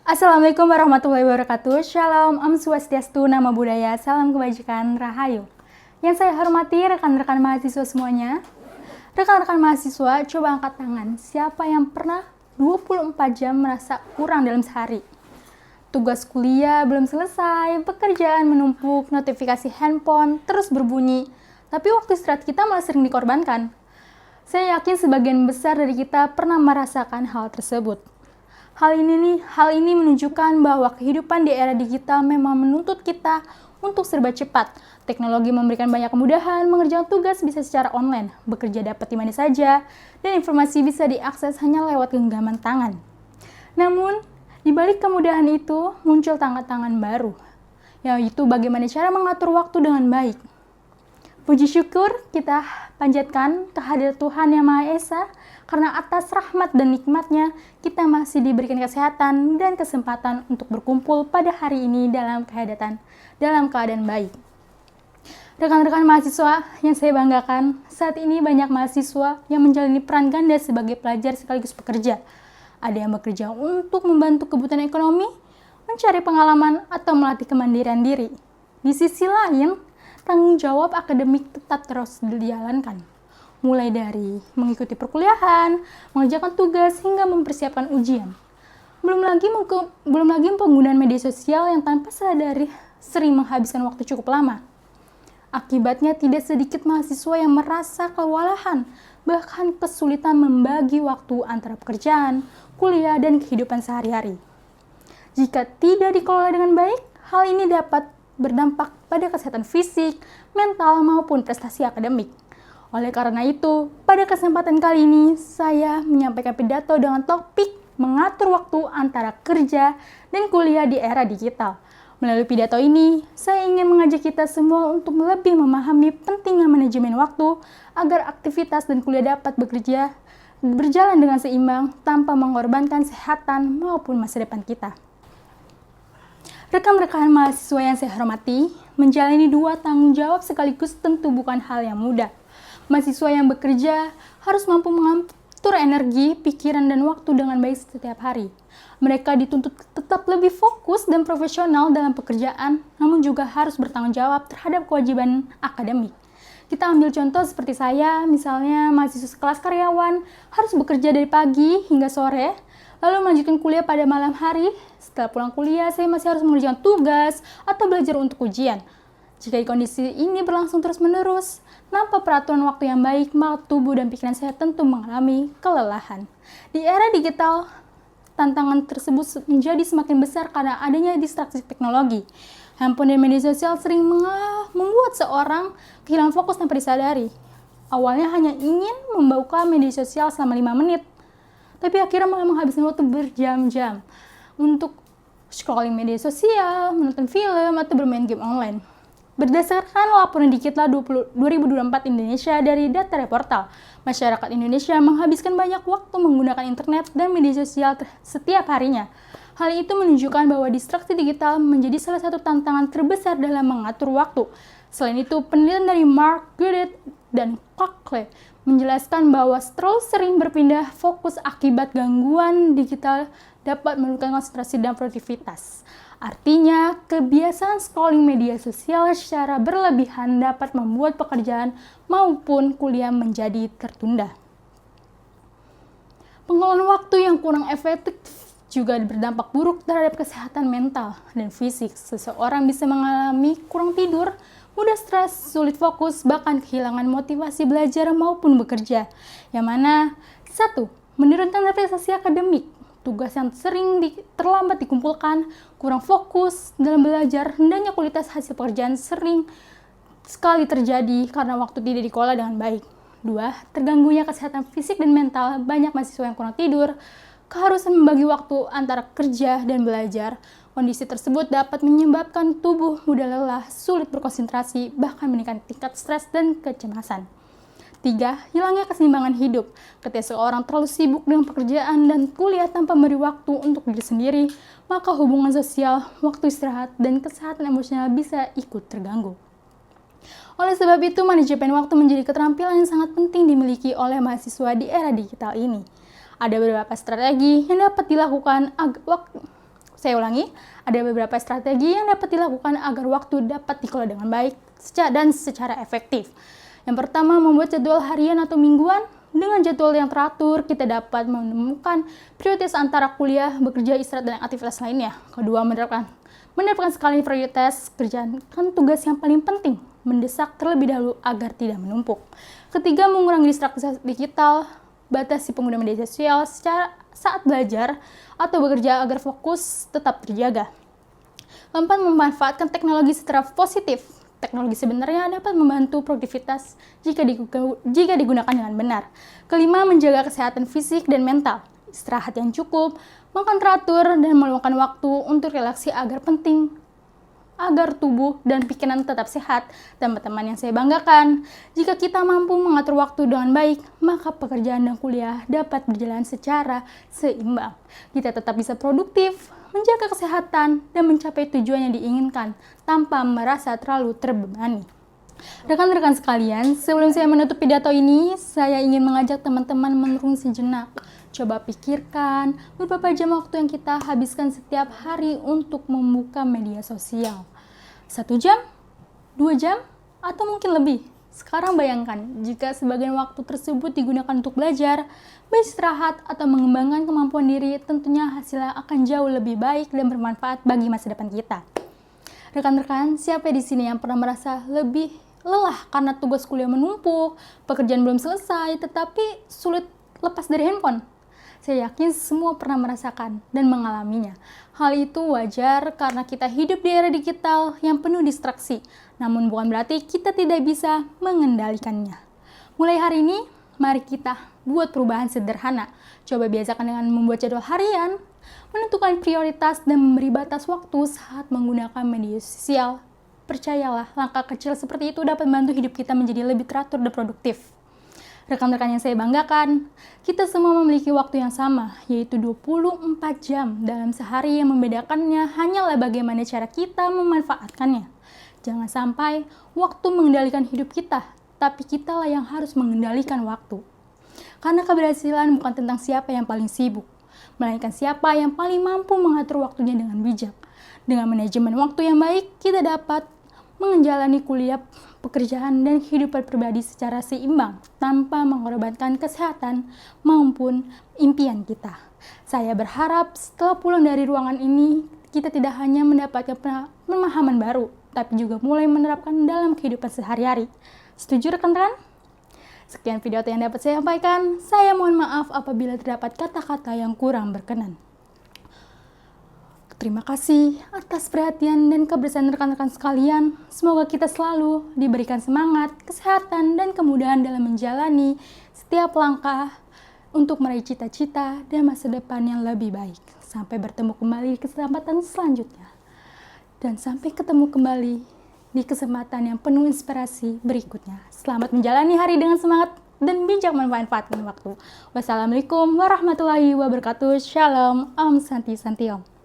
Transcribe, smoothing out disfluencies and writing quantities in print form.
Assalamualaikum warahmatullahi wabarakatuh. Shalom, Om Swastiastu, Nama Budaya, Salam Kebajikan, Rahayu. Yang saya hormati rekan-rekan mahasiswa semuanya. Rekan-rekan mahasiswa, coba angkat tangan. Siapa yang pernah 24 jam merasa kurang dalam sehari? Tugas kuliah belum selesai, pekerjaan menumpuk, notifikasi handphone terus berbunyi. Tapi waktu istirahat kita malah sering dikorbankan. Saya yakin sebagian besar dari kita pernah merasakan hal tersebut. Hal ini menunjukkan bahwa kehidupan di era digital memang menuntut kita untuk serba cepat. Teknologi memberikan banyak kemudahan, mengerjakan tugas bisa secara online, bekerja dapat di mana saja, dan informasi bisa diakses hanya lewat genggaman tangan. Namun, di balik kemudahan itu muncul tantangan baru, yaitu bagaimana cara mengatur waktu dengan baik. Puji syukur kita panjatkan kehadirat Tuhan Yang Maha Esa, karena atas rahmat dan nikmatnya kita masih diberikan kesehatan dan kesempatan untuk berkumpul pada hari ini dalam keadaan baik. Rekan-rekan mahasiswa yang saya banggakan, saat ini banyak mahasiswa yang menjalani peran ganda sebagai pelajar sekaligus pekerja. Ada yang bekerja untuk membantu kebutuhan ekonomi, mencari pengalaman, atau melatih kemandirian diri. Di sisi lain, tanggung jawab akademik tetap terus dijalankan. Mulai dari mengikuti perkuliahan, mengerjakan tugas, hingga mempersiapkan ujian. Belum lagi penggunaan media sosial yang tanpa sadari sering menghabiskan waktu cukup lama. Akibatnya tidak sedikit mahasiswa yang merasa kewalahan, bahkan kesulitan membagi waktu antara pekerjaan, kuliah, dan kehidupan sehari-hari. Jika tidak dikelola dengan baik, hal ini dapat berdampak pada kesehatan fisik, mental, maupun prestasi akademik. Oleh karena itu, pada kesempatan kali ini, saya menyampaikan pidato dengan topik mengatur waktu antara kerja dan kuliah di era digital. Melalui pidato ini, saya ingin mengajak kita semua untuk lebih memahami pentingnya manajemen waktu agar aktivitas dan kuliah dapat berjalan dengan seimbang tanpa mengorbankan kesehatan maupun masa depan kita. Rekan-rekan mahasiswa yang saya hormati, menjalani dua tanggung jawab sekaligus tentu bukan hal yang mudah. Mahasiswa yang bekerja harus mampu mengatur energi, pikiran, dan waktu dengan baik setiap hari. Mereka dituntut tetap lebih fokus dan profesional dalam pekerjaan, namun juga harus bertanggung jawab terhadap kewajiban akademik. Kita ambil contoh seperti saya, misalnya mahasiswa kelas karyawan harus bekerja dari pagi hingga sore, lalu melanjutkan kuliah pada malam hari. Setelah pulang kuliah, saya masih harus mengerjakan tugas atau belajar untuk ujian. Jika kondisi ini berlangsung terus-menerus, tanpa peraturan waktu yang baik, maka tubuh dan pikiran saya tentu mengalami kelelahan. Di era digital, tantangan tersebut menjadi semakin besar karena adanya distraksi teknologi. Handphone dan media sosial sering membuat seorang kehilangan fokus tanpa disadari. Awalnya hanya ingin membuka media sosial selama 5 menit, tapi akhirnya malah menghabiskan waktu berjam-jam untuk scrolling media sosial, menonton film, atau bermain game online. Berdasarkan laporan Dikitla 2024 Indonesia dari Data Reportal, masyarakat Indonesia menghabiskan banyak waktu menggunakan internet dan media sosial setiap harinya. Hal itu menunjukkan bahwa distraksi digital menjadi salah satu tantangan terbesar dalam mengatur waktu. Selain itu, penelitian dari Mark Goodett dan Cockle menjelaskan bahwa terlalu sering berpindah fokus akibat gangguan digital dapat menurunkan konsentrasi dan produktivitas. Artinya, kebiasaan scrolling media sosial secara berlebihan dapat membuat pekerjaan maupun kuliah menjadi tertunda. Pengelolaan waktu yang kurang efektif juga berdampak buruk terhadap kesehatan mental dan fisik. Seseorang bisa mengalami kurang tidur, mudah stres, sulit fokus, bahkan kehilangan motivasi belajar maupun bekerja. Yang mana, 1. Menurunkan prestasi akademik. Tugas yang sering terlambat dikumpulkan, kurang fokus dalam belajar, rendahnya kualitas hasil pekerjaan sering sekali terjadi karena waktu tidak dikelola dengan baik. 2. Terganggunya kesehatan fisik dan mental. Banyak mahasiswa yang kurang tidur, keharusan membagi waktu antara kerja dan belajar. Kondisi tersebut dapat menyebabkan tubuh mudah lelah, sulit berkonsentrasi, bahkan meningkatkan tingkat stres dan kecemasan. 3. Hilangnya keseimbangan hidup. Ketika seorang terlalu sibuk dengan pekerjaan dan kuliah tanpa memberi waktu untuk diri sendiri, maka hubungan sosial, waktu istirahat, dan kesehatan emosional bisa ikut terganggu. Oleh sebab itu, manajemen waktu menjadi keterampilan yang sangat penting dimiliki oleh mahasiswa di era digital ini. Ada beberapa strategi yang dapat dilakukan Saya ulangi, ada beberapa strategi yang dapat dilakukan agar waktu dapat dikelola dengan baik dan secara efektif. Yang pertama, membuat jadwal harian atau mingguan. Dengan jadwal yang teratur, kita dapat menemukan prioritas antara kuliah, bekerja, istirahat, dan aktivitas lainnya. Kedua, menerapkan skala prioritas, kerjakan tugas yang paling penting, mendesak terlebih dahulu agar tidak menumpuk. Ketiga, mengurangi distraksi digital, batasi penggunaan media sosial saat belajar atau bekerja agar fokus tetap terjaga. Keempat, memanfaatkan teknologi secara positif. Teknologi sebenarnya dapat membantu produktivitas jika digunakan dengan benar. Kelima, menjaga kesehatan fisik dan mental. Istirahat yang cukup, makan teratur, dan meluangkan waktu untuk relaksasi agar tubuh dan pikiran tetap sehat. Teman-teman yang saya banggakan, jika kita mampu mengatur waktu dengan baik, maka pekerjaan dan kuliah dapat berjalan secara seimbang. Kita tetap bisa produktif, menjaga kesehatan, dan mencapai tujuan yang diinginkan tanpa merasa terlalu terbebani. Rekan-rekan sekalian, sebelum saya menutup pidato ini, saya ingin mengajak teman-teman menurun sejenak. Coba pikirkan beberapa jam waktu yang kita habiskan setiap hari untuk membuka media sosial. 1 jam? 2 jam? Atau mungkin lebih? Sekarang bayangkan, jika sebagian waktu tersebut digunakan untuk belajar, beristirahat, atau mengembangkan kemampuan diri, tentunya hasilnya akan jauh lebih baik dan bermanfaat bagi masa depan kita. Rekan-rekan, siapa di sini yang pernah merasa lebih lelah karena tugas kuliah menumpuk, pekerjaan belum selesai, tetapi sulit lepas dari handphone? Saya yakin semua pernah merasakan dan mengalaminya. Hal itu wajar karena kita hidup di era digital yang penuh distraksi, namun bukan berarti kita tidak bisa mengendalikannya. Mulai hari ini, mari kita buat perubahan sederhana. Coba biasakan dengan membuat jadwal harian, menentukan prioritas, dan memberi batas waktu saat menggunakan media sosial. Percayalah, langkah kecil seperti itu dapat membantu hidup kita menjadi lebih teratur dan produktif. Rekan-rekan yang saya banggakan, kita semua memiliki waktu yang sama, yaitu 24 jam dalam sehari. Yang membedakannya hanyalah bagaimana cara kita memanfaatkannya. Jangan sampai waktu mengendalikan hidup kita, tapi kitalah yang harus mengendalikan waktu. Karena keberhasilan bukan tentang siapa yang paling sibuk, melainkan siapa yang paling mampu mengatur waktunya dengan bijak. Dengan manajemen waktu yang baik, kita dapat menjalani kuliah, pekerjaan, dan kehidupan pribadi secara seimbang tanpa mengorbankan kesehatan maupun impian kita. Saya berharap setelah pulang dari ruangan ini, kita tidak hanya mendapatkan pemahaman baru, tapi juga mulai menerapkan dalam kehidupan sehari-hari. Setuju rekan-rekan? Sekian video yang dapat saya sampaikan. Saya mohon maaf apabila terdapat kata-kata yang kurang berkenan. Terima kasih atas perhatian dan kebersamaan rekan-rekan sekalian. Semoga kita selalu diberikan semangat, kesehatan, dan kemudahan dalam menjalani setiap langkah untuk meraih cita-cita dan masa depan yang lebih baik. Sampai bertemu kembali di kesempatan selanjutnya. Dan sampai ketemu kembali di kesempatan yang penuh inspirasi berikutnya. Selamat menjalani hari dengan semangat dan bijak memanfaatkan waktu. Wassalamualaikum warahmatullahi wabarakatuh. Shalom. Om Santi Santi Om.